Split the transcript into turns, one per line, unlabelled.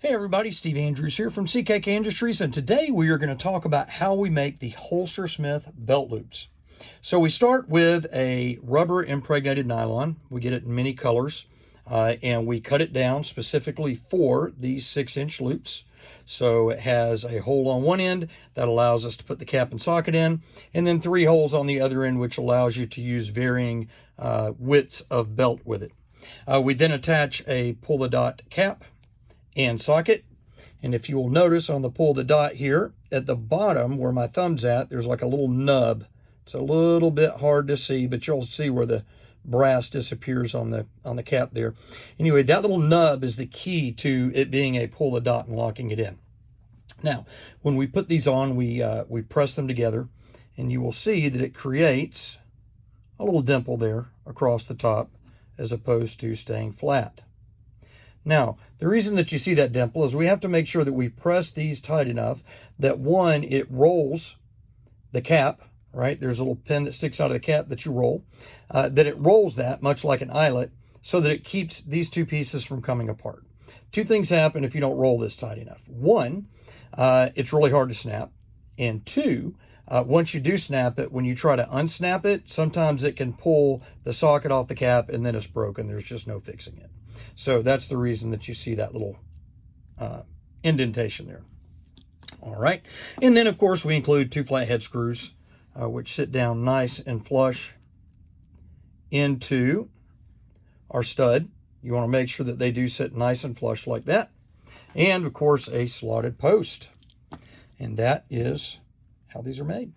Hey everybody, Steve Andrews here from CKK Industries, and today we are going to talk about how we make the HolsterSmith belt loops. So we start with a rubber impregnated nylon. We get it in many colors, and we cut it down specifically for these 6-inch loops. So it has a hole on one end that allows us to put the cap and socket in, and then 3 holes on the other end, which allows you to use varying widths of belt with it. We then attach a pull-the-dot cap and socket, and if you will notice on the pull the dot here at the bottom where my thumb's at, there's like a little nub. It's a little bit hard to see, but you'll see where the brass disappears on the cap there. Anyway, that little nub is the key to it being a pull the dot and locking it in. Now when we put these on, we press them together, and you will see that it creates a little dimple there across the top as opposed to staying flat. Now, the reason that you see that dimple is we have to make sure that we press these tight enough that, one, it rolls the cap, right? There's a little pin that sticks out of the cap that you roll, that it rolls that much like an eyelet so that it keeps these 2 pieces from coming apart. 2 things happen if you don't roll this tight enough. 1, it's really hard to snap. And 2, once you do snap it, when you try to unsnap it, sometimes it can pull the socket off the cap and then it's broken. There's just no fixing it. So that's the reason that you see that little indentation there. All right. And then, of course, we include 2 flathead screws, which sit down nice and flush into our stud. You want to make sure that they do sit nice and flush like that. And, of course, a slotted post. And that is how these are made.